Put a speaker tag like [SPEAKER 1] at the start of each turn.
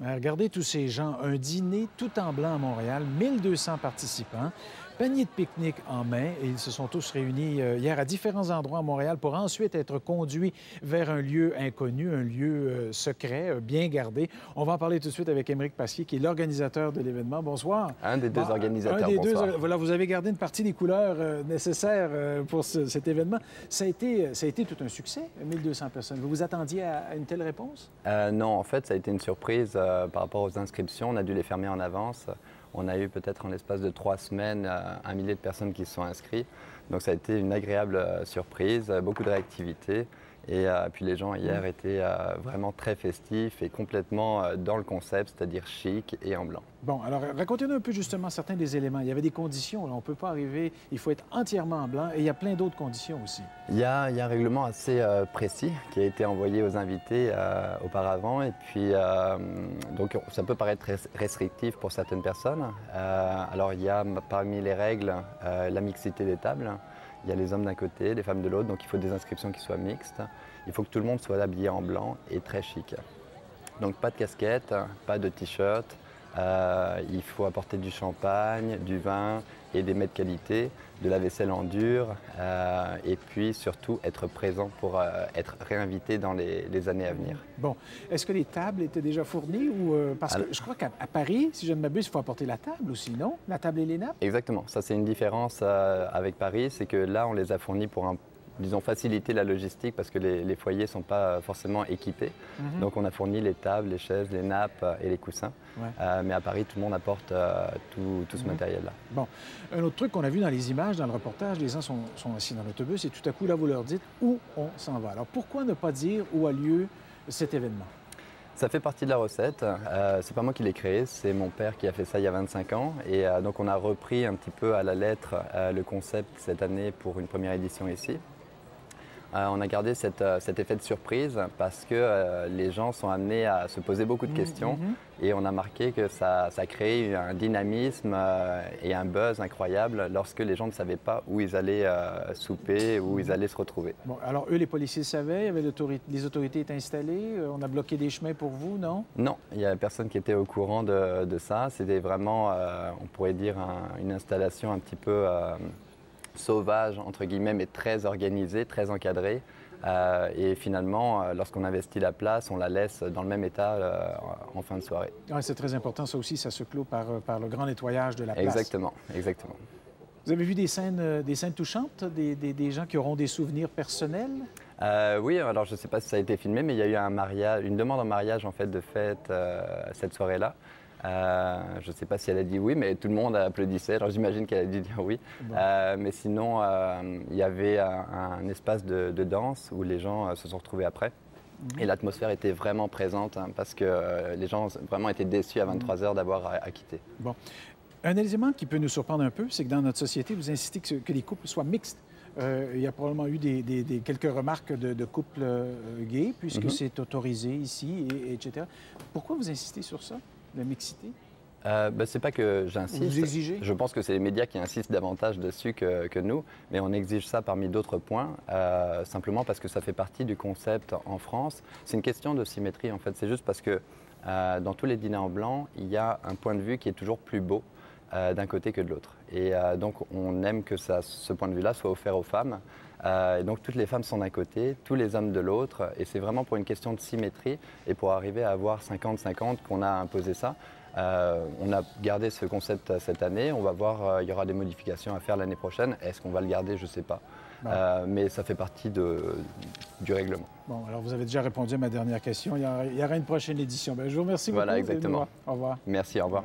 [SPEAKER 1] Regardez tous ces gens, un dîner tout en blanc à Montréal, 1200 participants, panier de pique-nique en main, et ils se sont tous réunis hier à différents endroits à Montréal pour ensuite être conduits vers un lieu inconnu, un lieu secret, bien gardé. On va en parler tout de suite avec Émeric Pasquier, qui est l'organisateur de l'événement. Bonsoir.
[SPEAKER 2] Un des deux organisateurs,
[SPEAKER 1] un des
[SPEAKER 2] bonsoir.
[SPEAKER 1] Voilà, vous avez gardé une partie des couleurs nécessaires pour cet événement. Ça a été tout un succès, 1200 personnes. Vous vous attendiez à une telle réponse?
[SPEAKER 2] Non, en fait, ça a été une surprise par rapport aux inscriptions. On a dû les fermer en avance. On a eu peut-être en l'espace de 3 semaines 1 millier de personnes qui se sont inscrites. Donc ça a été une agréable surprise, beaucoup de réactivité. Et puis les gens hier étaient vraiment très festifs et complètement dans le concept, c'est-à-dire chic et en blanc.
[SPEAKER 1] Bon, alors racontez-nous un peu justement certains des éléments. Il y avait des conditions, là. On ne peut pas arriver, il faut être entièrement en blanc et il y a plein d'autres conditions aussi.
[SPEAKER 2] Il y a un règlement assez précis qui a été envoyé aux invités auparavant. Et puis, donc ça peut paraître restrictif pour certaines personnes. Alors il y a parmi les règles la mixité des tables. Il y a les hommes d'un côté, les femmes de l'autre, donc il faut des inscriptions qui soient mixtes. Il faut que tout le monde soit habillé en blanc et très chic. Donc pas de casquette, pas de t-shirt. Il faut apporter du champagne, du vin et des mets de qualité, de la vaisselle en dur et puis surtout être présent pour être réinvité dans les années à venir.
[SPEAKER 1] Bon, est-ce que les tables étaient déjà fournies ou parce que je crois qu'à Paris, si je ne m'abuse, il faut apporter la table aussi, non? La table et les nappes?
[SPEAKER 2] Exactement, ça c'est une différence avec Paris, c'est que là on les a fournis pour disons, faciliter la logistique parce que les foyers ne sont pas forcément équipés. Donc on a fourni les tables, les chaises, les nappes et les coussins. Ouais. Mais à Paris, tout le monde apporte tout ce matériel-là.
[SPEAKER 1] Bon, un autre truc qu'on a vu dans les images, dans le reportage, les gens sont assis dans l'autobus et tout à coup, là, vous leur dites où on s'en va. Alors pourquoi ne pas dire où a lieu cet événement?
[SPEAKER 2] Ça fait partie de la recette. C'est pas moi qui l'ai créé, c'est mon père qui a fait ça il y a 25 ans. Et donc on a repris un petit peu à la lettre le concept cette année pour une première édition ici. On a gardé cet effet de surprise parce que les gens sont amenés à se poser beaucoup de questions et on a marqué que ça crée un dynamisme et un buzz incroyable lorsque les gens ne savaient pas où ils allaient souper, où ils allaient se retrouver.
[SPEAKER 1] Bon, alors eux, les policiers savaient, les autorités étaient installées, on a bloqué des chemins pour vous, non?
[SPEAKER 2] Non, il n'y a personne qui était au courant de ça. C'était vraiment, on pourrait dire, une installation un petit peu sauvage, entre guillemets, mais très organisée, très encadrée. Et finalement, lorsqu'on investit la place, on la laisse dans le même état en fin de soirée.
[SPEAKER 1] Oui, c'est très important. Ça aussi, ça se clôt par le grand nettoyage de la place.
[SPEAKER 2] Exactement, exactement.
[SPEAKER 1] Vous avez vu des scènes touchantes, des gens qui auront des souvenirs personnels?
[SPEAKER 2] Oui, alors je ne sais pas si ça a été filmé, mais il y a eu une demande en mariage en fait de fête cette soirée-là. Je ne sais pas si elle a dit oui, mais tout le monde applaudissait. Alors j'imagine qu'elle a dû dire oui. Bon. Mais sinon, il y avait un espace de danse où les gens se sont retrouvés après. Et l'atmosphère était vraiment présente parce que les gens vraiment étaient déçus à 23 h d'avoir à quitter.
[SPEAKER 1] Bon. Un élément qui peut nous surprendre un peu, c'est que dans notre société, vous insistez que les couples soient mixtes. Il y a probablement eu quelques remarques de couples gays, puisque c'est autorisé ici, etc. Pourquoi vous insistez sur ça? La mixité?
[SPEAKER 2] C'est pas que j'insiste.
[SPEAKER 1] Vous exigez?
[SPEAKER 2] Je pense que c'est les médias qui insistent davantage dessus que nous, mais on exige ça parmi d'autres points, simplement parce que ça fait partie du concept en France. C'est une question de symétrie en fait, c'est juste parce que dans tous les dîners en blanc, il y a un point de vue qui est toujours plus beau d'un côté que de l'autre. Et donc on aime que ce point de vue-là soit offert aux femmes. Et donc toutes les femmes sont d'un côté, tous les hommes de l'autre, et c'est vraiment pour une question de symétrie et pour arriver à avoir 50-50 qu'on a imposé ça. On a gardé ce concept cette année, on va voir, il y aura des modifications à faire l'année prochaine. Est-ce qu'on va le garder? Je ne sais pas. Bon. Mais ça fait partie du règlement.
[SPEAKER 1] Bon, alors vous avez déjà répondu à ma dernière question. Il y aura une prochaine édition. Bien, je vous remercie beaucoup.
[SPEAKER 2] Voilà, exactement.
[SPEAKER 1] Au revoir.
[SPEAKER 2] Merci, au revoir.